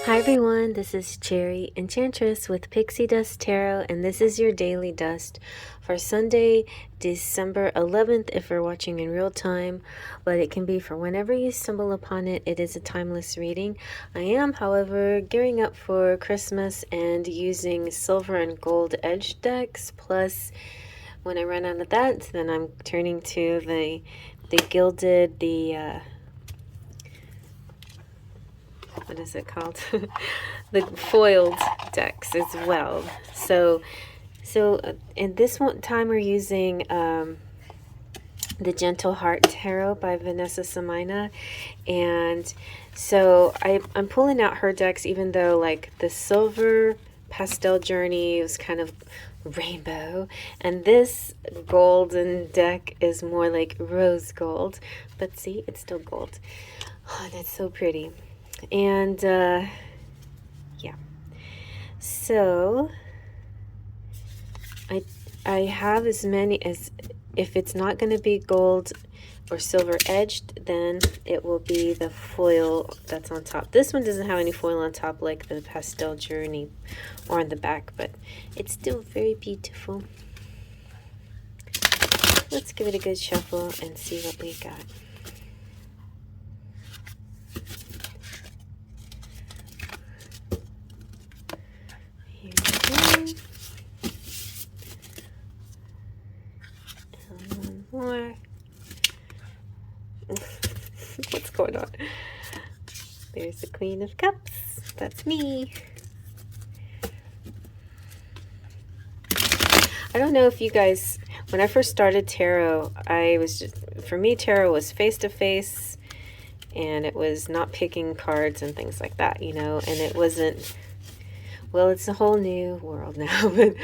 Hi everyone, this is Cherry Enchantress with Pixie Dust Tarot, and this is your daily dust for Sunday, December 11th if you're watching in real time, but it can be for whenever you stumble upon it. It is a timeless reading. I am, however, gearing up for Christmas and using silver and gold edge decks, plus when I run out of that, then I'm turning to the gilded, what is it called? The foiled decks as well. So in this one time we're using the Gentle Heart Tarot by Vanessa Samina, and so I'm pulling out her decks, even though like the silver pastel journey was kind of rainbow, and this golden deck is more like rose gold, but see, it's still gold. Oh, that's so pretty. And yeah, so I have as many as, if it's not going to be gold or silver edged, then it will be the foil that's on top. This one doesn't have any foil on top like the pastel journey or on the back, but it's still very beautiful. Let's give it a good shuffle and see what we got. More. What's going on? There's the Queen of Cups. That's me. I don't know if you guys, when I first started tarot, for me, tarot was face to face, and it was not picking cards and things like that, you know, and it wasn't, well, it's a whole new world now, but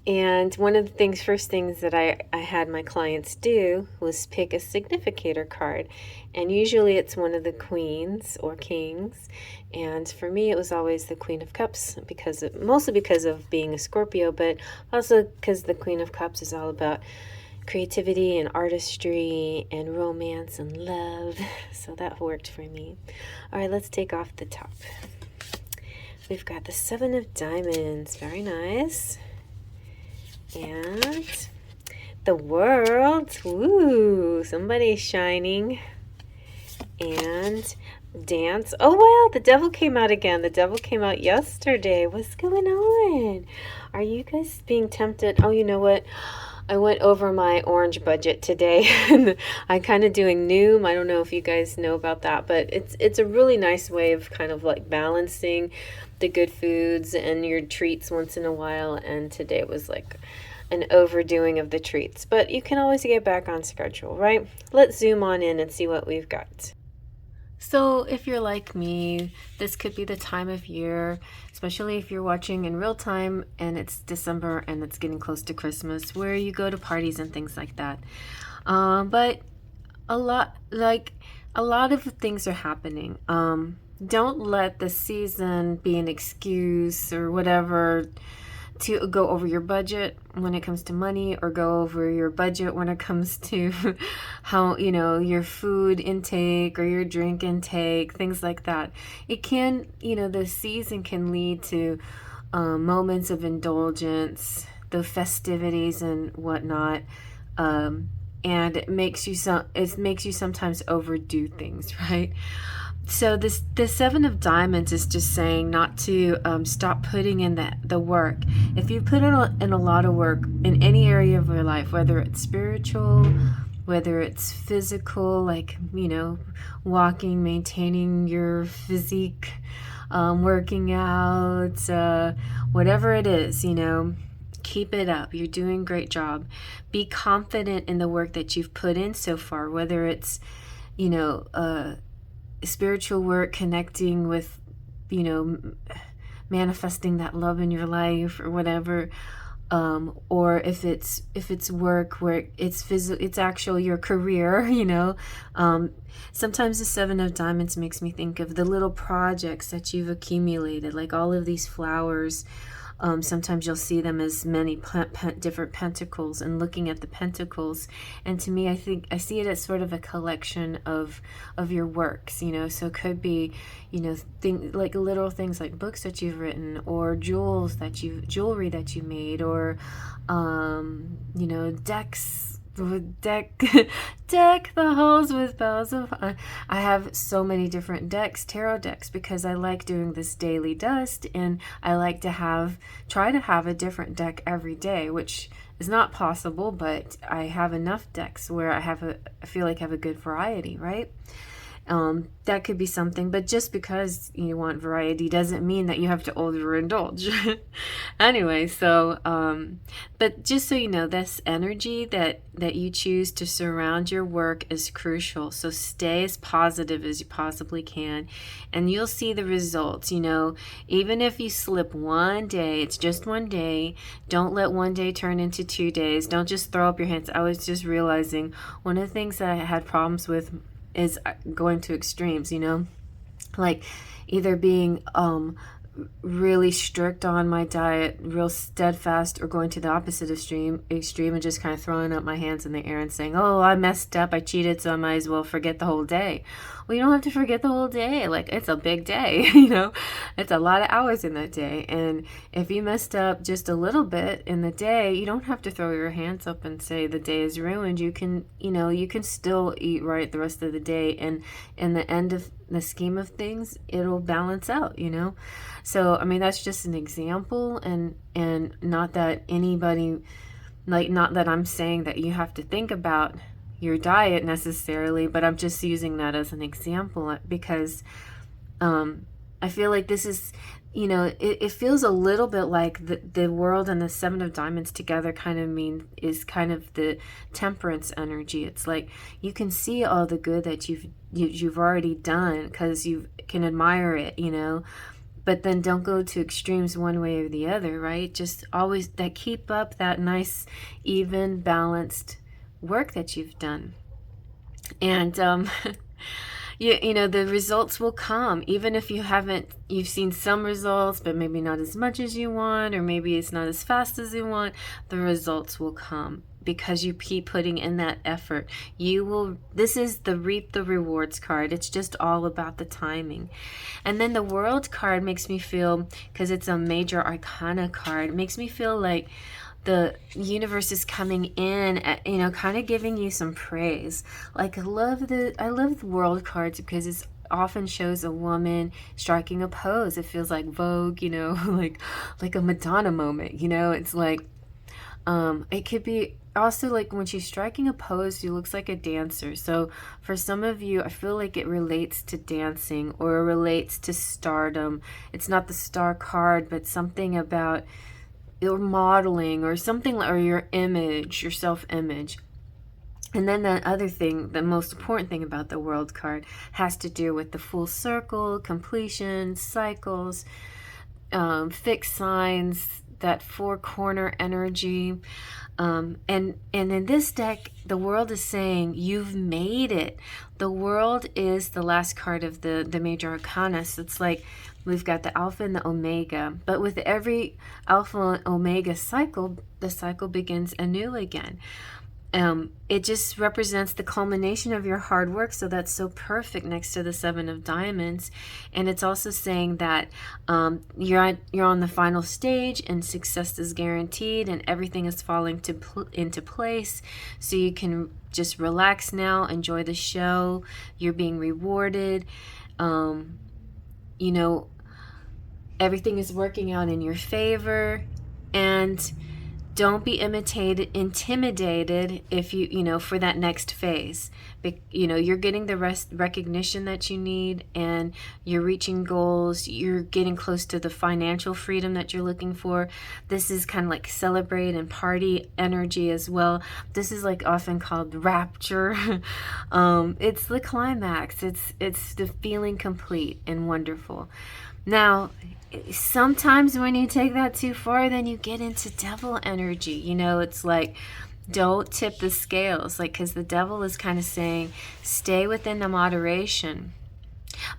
and one of the first things that I had my clients do was pick a significator card. And usually it's one of the queens or kings. And for me, it was always the Queen of Cups, mostly because of being a Scorpio, but also because the Queen of Cups is all about creativity and artistry and romance and love. So that worked for me. All right, let's take off the top. We've got the Seven of Diamonds. Very nice. And the World. Woo, somebody's shining. And Dance. Oh, wow, the Devil came out again. The Devil came out yesterday. What's going on? Are you guys being tempted? Oh, you know what? I went over my orange budget today. And I'm kind of doing Noom. I don't know if you guys know about that, but it's a really nice way of kind of like balancing the good foods and your treats once in a while. And today was like an overdoing of the treats, but you can always get back on schedule, right? Let's zoom on in and see what we've got. So if you're like me, this could be the time of year, especially if you're watching in real time and it's December and it's getting close to Christmas, where you go to parties and things like that. But a lot of things are happening. Don't let the season be an excuse or whatever to go over your budget when it comes to money, or go over your budget when it comes to how, you know, your food intake or your drink intake, things like that. It can, you know, the season can lead to moments of indulgence, the festivities and whatnot, and it makes you sometimes overdo things, right? So the Seven of Diamonds is just saying not to stop putting in the work. If you put in a lot of work in any area of your life, whether it's spiritual, whether it's physical, like, you know, walking, maintaining your physique, working out, whatever it is, you know, keep it up. You're doing a great job. Be confident in the work that you've put in so far, whether it's, you know, spiritual work, connecting with, you know, manifesting that love in your life or whatever, or if it's work where it's actual your career, you know. Sometimes the Seven of Diamonds makes me think of the little projects that you've accumulated, like all of these flowers, Sometimes you'll see them as many different pentacles, and looking at the pentacles. And to me, I think I see it as sort of a collection of your works, you know. So it could be, you know, like little things like books that you've written, or jewelry that you made, or you know, deck deck the halls with boughs of. I have so many different tarot decks, because I like doing this daily dust, and I like to try to have a different deck every day, which is not possible, but I have enough decks where I feel like I have a good variety, right? That could be something, but just because you want variety doesn't mean that you have to overindulge. Anyway, so, but just so you know, this energy that you choose to surround your work is crucial. So stay as positive as you possibly can, and you'll see the results. You know, even if you slip one day, it's just one day. Don't let one day turn into 2 days. Don't just throw up your hands. I was just realizing one of the things that I had problems with is going to extremes, you know, like either being really strict on my diet, real steadfast, or going to the opposite extreme and just kind of throwing up my hands in the air and saying, oh, I messed up, I cheated, so I might as well forget the whole day. Well, you don't have to forget the whole day. Like, it's a big day, you know, it's a lot of hours in that day. And if you messed up just a little bit in the day, you don't have to throw your hands up and say the day is ruined. You can, you know, you can still eat right the rest of the day, and in the end of the scheme of things, it'll balance out, you know. So I mean, that's just an example, and not that anybody, like, not that I'm saying that you have to think about your diet necessarily, but I'm just using that as an example, because I feel like this is, you know, it feels a little bit like the world and the Seven of Diamonds together kind of is kind of the temperance energy. It's like you can see all the good that you've already done, because you can admire it, you know. But then don't go to extremes one way or the other, right? Just always keep up that nice, even, balanced work that you've done. And you know, the results will come, even if you've seen some results, but maybe not as much as you want, or maybe it's not as fast as you want. The results will come, because you keep putting in that effort. This is the reap the rewards card. It's just all about the timing. And then the World card makes me feel, because it's a major arcana card, it makes me feel like the universe is coming in at, you know, kind of giving you some praise. Like, I love the World cards, because it often shows a woman striking a pose. It feels like Vogue, you know, like a Madonna moment, you know. It's like, it could be also like when she's striking a pose, she looks like a dancer. So for some of you, I feel like it relates to dancing, or relates to stardom. It's not the star card, but something about your modeling, or something, or your image, your self-image. And then the other thing, the most important thing about the World card, has to do with the full circle, completion, cycles, fixed signs, that 4-corner energy. And in this deck, the World is saying you've made it. The World is the last card of the major arcana. So it's like we've got the Alpha and the Omega. But with every Alpha and Omega cycle, the cycle begins anew again. It just represents the culmination of your hard work, so that's so perfect next to the Seven of Diamonds. And it's also saying that you're on the final stage, and success is guaranteed, and everything is falling into place, so you can just relax now, enjoy the show. You're being rewarded. You know, everything is working out in your favor, and don't be intimidated if you know, for that next phase. You know, you're getting the recognition that you need, and you're reaching goals. You're getting close to the financial freedom that you're looking for. This is kind of like celebrate and party energy as well. This is like often called rapture. It's the climax. It's the feeling complete and wonderful. Now, sometimes when you take that too far, then you get into devil energy. You know, it's like, don't tip the scales, like, because the devil is kind of saying stay within the moderation.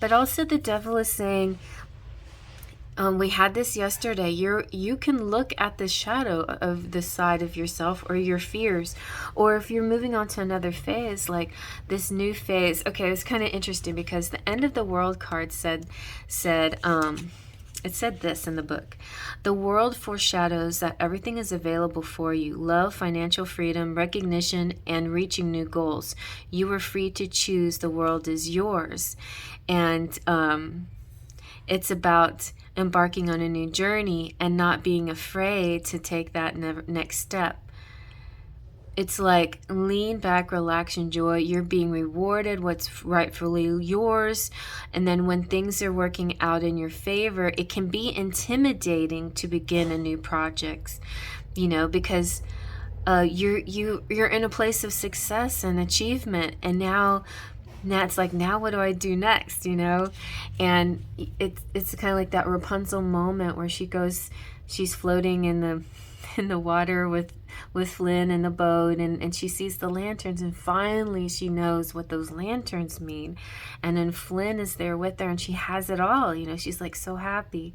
But also the devil is saying We had this yesterday. You can look at the shadow of the side of yourself or your fears, or if you're moving on to another phase, like this new phase. Okay, it's kind of interesting because the end of the world card said it said this in the book. The world foreshadows that everything is available for you: love, financial freedom, recognition, and reaching new goals. You are free to choose. The world is yours. And it's about embarking on a new journey and not being afraid to take that next step. It's like lean back, relax, enjoy. You're being rewarded what's rightfully yours. And then when things are working out in your favor, it can be intimidating to begin a new project, because you're in a place of success and achievement, and now it's like, now what do I do next, and it's kind of like that Rapunzel moment where she's floating in the water with Flynn in the boat, and she sees the lanterns, and finally she knows what those lanterns mean. And then Flynn is there with her, and she has it all, she's like so happy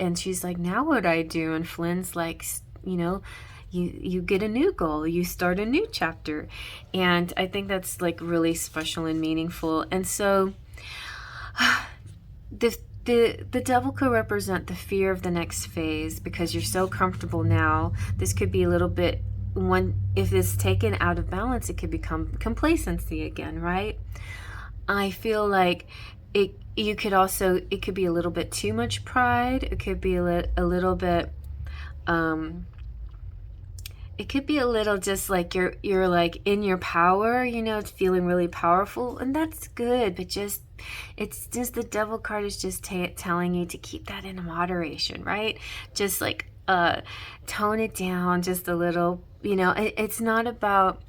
and she's like, now what do I do? And Flynn's like, you get a new goal, you start a new chapter. And I think that's like really special and meaningful. And so the devil could represent the fear of the next phase, because you're so comfortable now. This could be a little bit, if it's taken out of balance, it could become complacency again, right? I feel like it could be a little bit too much pride. It could be a little bit it could be a little just like you're like in your power, it's feeling really powerful, and that's good, but it's just the devil card is just telling you to keep that in moderation, right? Just like tone it down just a little. It's not about,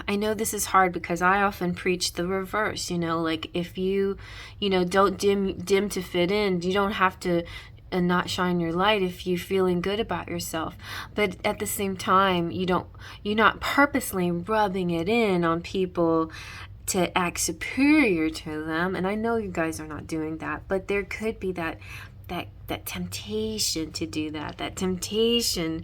I know this is hard because I often preach the reverse, like if you don't dim to fit in. You don't have to and not shine your light if you're feeling good about yourself. But at the same time, you're not purposely rubbing it in on people to act superior to them. And I know you guys are not doing that, but there could be that temptation to do that temptation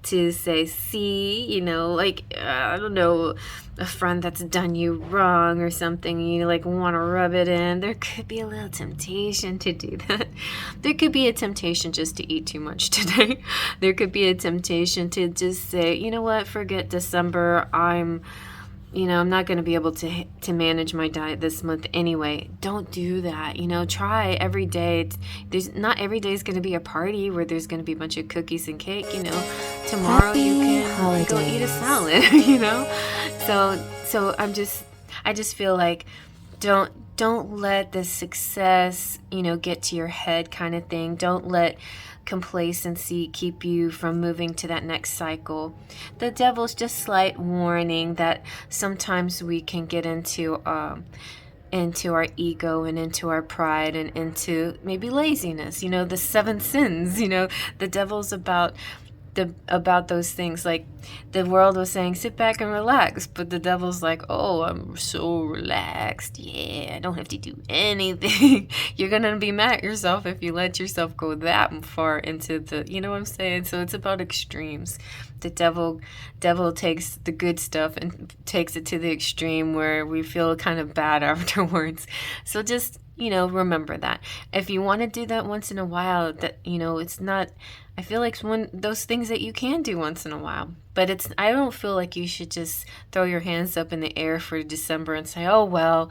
to say, see, like, I don't know, a friend that's done you wrong or something, you like want to rub it in. There could be a little temptation to do that. There could be a temptation just to eat too much today. There could be a temptation to just say, you know what, forget December. I'm not going to be able to manage my diet this month anyway. Don't do that. Try every day. Not every day is going to be a party where there's going to be a bunch of cookies and cake. Tomorrow Happy you can holidays. go eat a salad. So I just feel like don't let the success get to your head kind of thing. Don't let complacency keep you from moving to that next cycle. The devil's just slight warning that sometimes we can get into our ego and into our pride and into maybe laziness, the 7 sins. The devil's about those things. Like the world was saying, sit back and relax, but the devil's like, oh, I'm so relaxed, yeah, I don't have to do anything. You're gonna be mad at yourself if you let yourself go that far into the, what I'm saying? So it's about extremes. The devil takes the good stuff and takes it to the extreme where we feel kind of bad afterwards. So just remember that if you want to do that once in a while, that it's not, I feel like it's one those things that you can do once in a while, but I don't feel like you should just throw your hands up in the air for December and say, oh well,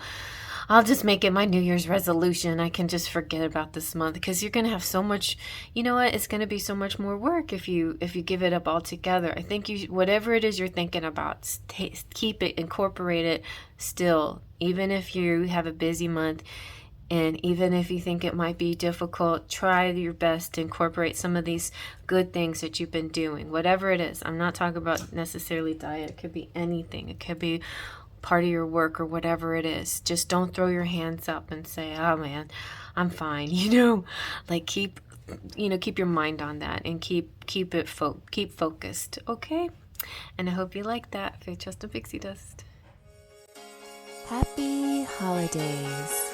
I'll just make it my New Year's resolution. I can just forget about this month, because you're gonna have so much. It's gonna be so much more work if you give it up altogether. I think whatever it is you're thinking about, keep it, incorporate it still, even if you have a busy month. And even if you think it might be difficult, try your best to incorporate some of these good things that you've been doing, whatever it is. I'm not talking about necessarily diet. It could be anything. It could be part of your work or whatever it is. Just don't throw your hands up and say, oh man, I'm fine. Like keep your mind on that and keep focused. Okay. And I hope you like that. Faith, Trust, and Pixie Dust. Happy holidays.